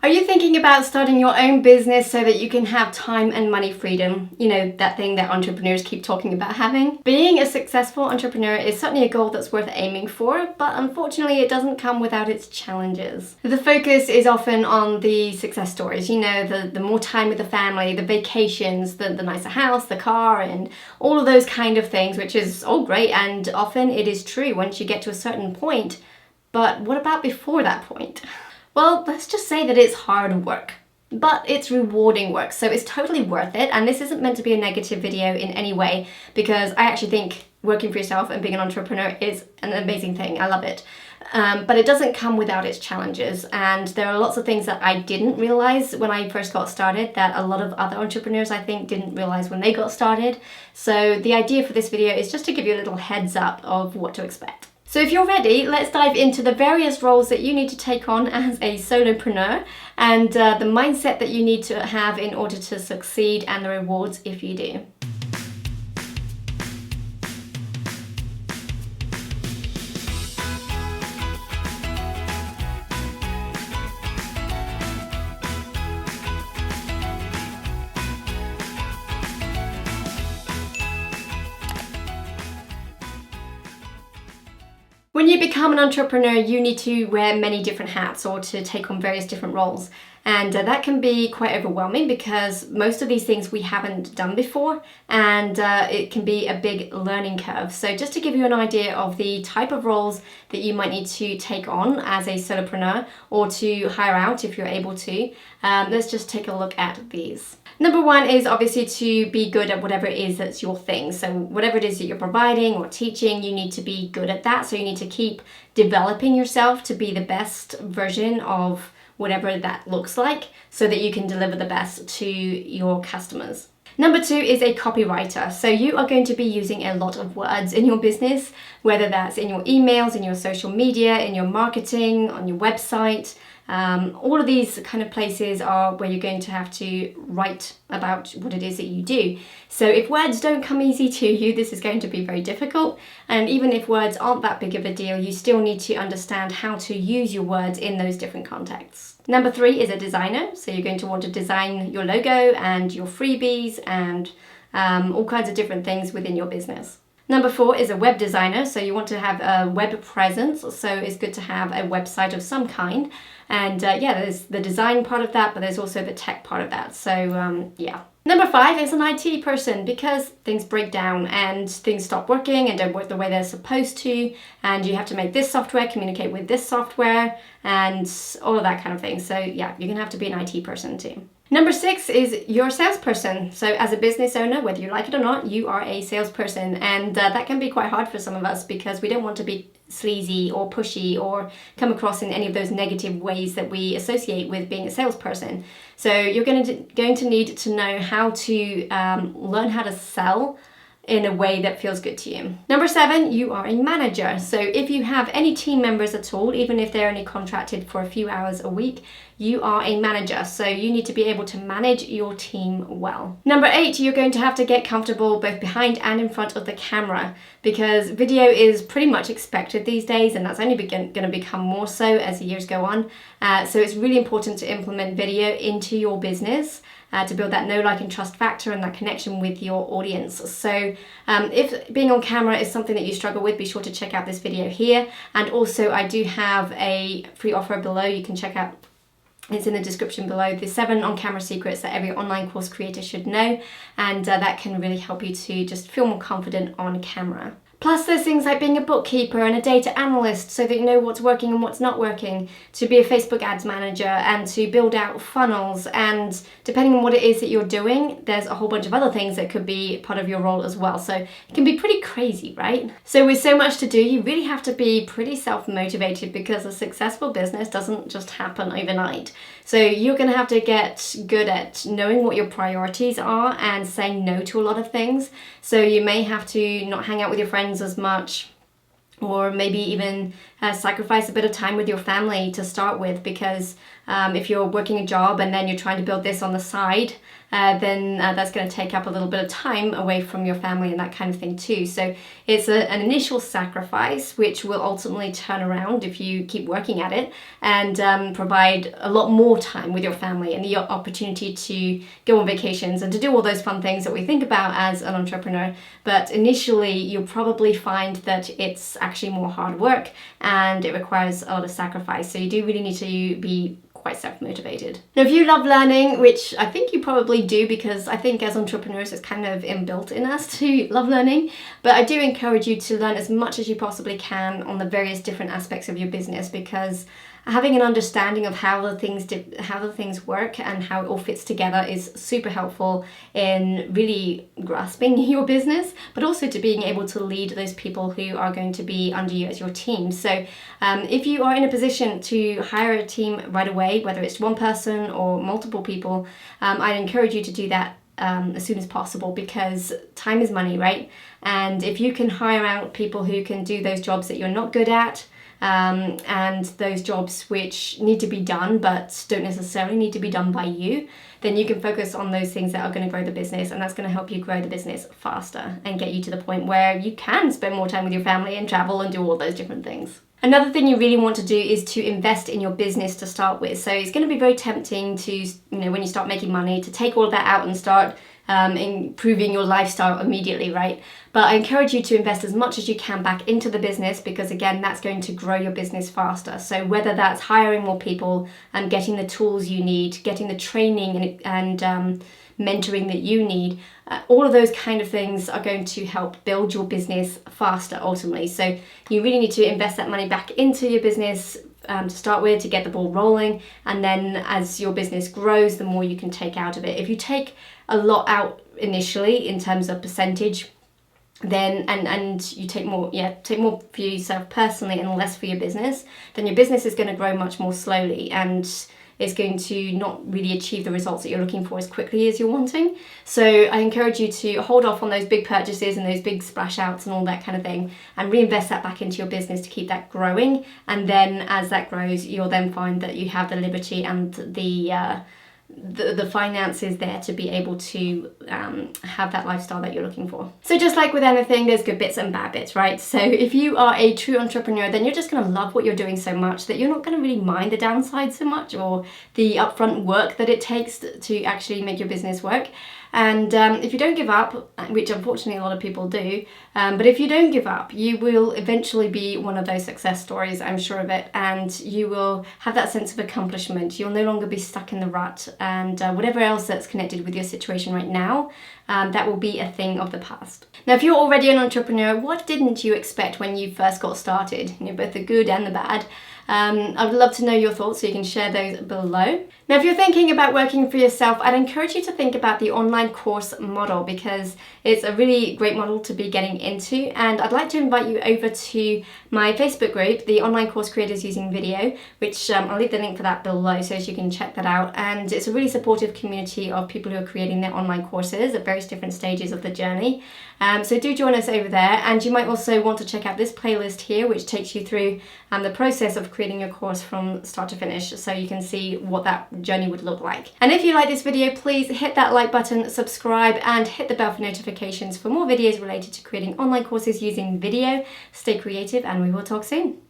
Are you thinking about starting your own business so that you can have time and money freedom? You know, that thing that entrepreneurs keep talking about having? Being a successful entrepreneur is certainly a goal that's worth aiming for, but unfortunately it doesn't come without its challenges. The focus is often on the success stories, you know, the more time with the family, the vacations, the nicer house, the car, and all of those kind of things, which is all great, and often it is true once you get to a certain point. But what about before that point? Well, let's just say that it's hard work, but it's rewarding work, so it's totally worth it. And this isn't meant to be a negative video in any way, because I actually think working for yourself and being an entrepreneur is an amazing thing. I love it. But it doesn't come without its challenges, and there are lots of things that I didn't realize when I first got started that a lot of other entrepreneurs, I think, didn't realize when they got started. So the idea for this video is just to give you a little heads up of what to expect. So if you're ready, let's dive into the various roles that you need to take on as a solopreneur and the mindset that you need to have in order to succeed and the rewards if you do. When you become an entrepreneur, you need to wear many different hats or to take on various different roles. And that can be quite overwhelming because most of these things we haven't done before, and it can be a big learning curve. So just to give you an idea of the type of roles that you might need to take on as a solopreneur or to hire out if you're able to, let's just take a look at these. Number one is obviously to be good at whatever it is that's your thing. So whatever it is that you're providing or teaching, you need to be good at that. So you need to keep developing yourself to be the best version of whatever that looks like so that you can deliver the best to your customers. Number two is a copywriter. So you are going to be using a lot of words in your business, whether that's in your emails, in your social media, in your marketing, on your website. All of these kind of places are where you're going to have to write about what it is that you do. So if words don't come easy to you, this is going to be very difficult. And even if words aren't that big of a deal, you still need to understand how to use your words in those different contexts. Number three is a designer. So you're going to want to design your logo and your freebies and all kinds of different things within your business. Number four is a web designer. So you want to have a web presence. So it's good to have a website of some kind. And yeah, there's the design part of that, but there's also the tech part of that. So yeah. Number five is an IT person, because things break down and things stop working and don't work the way they're supposed to. And you have to make this software communicate with this software and all of that kind of thing. So yeah, you're going to have to be an IT person too. Number six is your salesperson. So as a business owner, whether you like it or not, you are a salesperson. And that can be quite hard for some of us because we don't want to be sleazy or pushy or come across in any of those negative ways that we associate with being a salesperson. So you're going to need to know how to learn how to sell in a way that feels good to you. Number seven, you are a manager. So if you have any team members at all, even if they're only contracted for a few hours a week, you are a manager. So you need to be able to manage your team well. Number eight, you're going to have to get comfortable both behind and in front of the camera, because video is pretty much expected these days, and that's only going to become more so as the years go on. So it's really important to implement video into your business to build that know, like, and trust factor and that connection with your audience. So if being on camera is something that you struggle with, be sure to check out this video here. And also I do have a free offer below you can check out. It's in the description below, the 7 on-camera secrets that every online course creator should know, and that can really help you to just feel more confident on camera. Plus there's things like being a bookkeeper and a data analyst so that you know what's working and what's not working, to be a Facebook ads manager and to build out funnels, and depending on what it is that you're doing, there's a whole bunch of other things that could be part of your role as well. So it can be pretty crazy, right? So with so much to do, you really have to be pretty self-motivated, because a successful business doesn't just happen overnight. So you're going to have to get good at knowing what your priorities are and saying no to a lot of things. So you may have to not hang out with your friends as much, or maybe even sacrifice a bit of time with your family to start with, because If you're working a job and then you're trying to build this on the side, then that's going to take up a little bit of time away from your family and that kind of thing too. So it's an initial sacrifice which will ultimately turn around if you keep working at it, and provide a lot more time with your family and the opportunity to go on vacations and to do all those fun things that we think about as an entrepreneur. But initially you'll probably find that it's actually more hard work and it requires a lot of sacrifice. So you do really need to be quite self-motivated. Now, if you love learning, which I think you probably do, because I think as entrepreneurs it's kind of inbuilt in us to love learning, but I do encourage you to learn as much as you possibly can on the various different aspects of your business, because having an understanding of how the things work and how it all fits together is super helpful in really grasping your business, but also to being able to lead those people who are going to be under you as your team. So if you are in a position to hire a team right away, whether it's one person or multiple people, I'd encourage you to do that as soon as possible, because time is money, right? And if you can hire out people who can do those jobs that you're not good at, and those jobs which need to be done but don't necessarily need to be done by you, then you can focus on those things that are going to grow the business, and that's going to help you grow the business faster and get you to the point where you can spend more time with your family and travel and do all those different things. Another thing you really want to do is to invest in your business to start with. So it's going to be very tempting to, when you start making money, to take all of that out and start improving your lifestyle immediately, right? But I encourage you to invest as much as you can back into the business, because again, that's going to grow your business faster. So whether that's hiring more people and getting the tools you need, getting the training and mentoring that you need, all of those kind of things are going to help build your business faster ultimately. So you really need to invest that money back into your business to start with, to get the ball rolling, and then as your business grows, the more you can take out of it. If you take a lot out initially in terms of percentage, then and you take more for yourself personally and less for your business, then your business is going to grow much more slowly and is going to not really achieve the results that you're looking for as quickly as you're wanting. So I encourage you to hold off on those big purchases and those big splash outs and all that kind of thing, and reinvest that back into your business to keep that growing. And then as that grows, you'll then find that you have the liberty and the finances there to be able to have that lifestyle that you're looking for. So just like with anything, there's good bits and bad bits, right? So if you are a true entrepreneur, then you're just going to love what you're doing so much that you're not going to really mind the downside so much, or the upfront work that it takes to actually make your business work. And if you don't give up, which unfortunately a lot of people do, but if you don't give up, you will eventually be one of those success stories, I'm sure of it, and you will have that sense of accomplishment. You'll no longer be stuck in the rut, and whatever else that's connected with your situation right now, that will be a thing of the past. Now, if you're already an entrepreneur, what didn't you expect when you first got started? Both the good and the bad. I would love to know your thoughts, so you can share those below. Now, if you're thinking about working for yourself, I'd encourage you to think about the online course model, because it's a really great model to be getting into. And I'd like to invite you over to my Facebook group, the Online Course Creators Using Video, which I'll leave the link for that below so you can check that out. And it's a really supportive community of people who are creating their online courses at various different stages of the journey. So do join us over there, and you might also want to check out this playlist here, which takes you through the process of creating your course from start to finish, so you can see what that journey would look like. And if you like this video, please hit that like button, subscribe, and hit the bell for notifications for more videos related to creating online courses using video. Stay creative, and we will talk soon.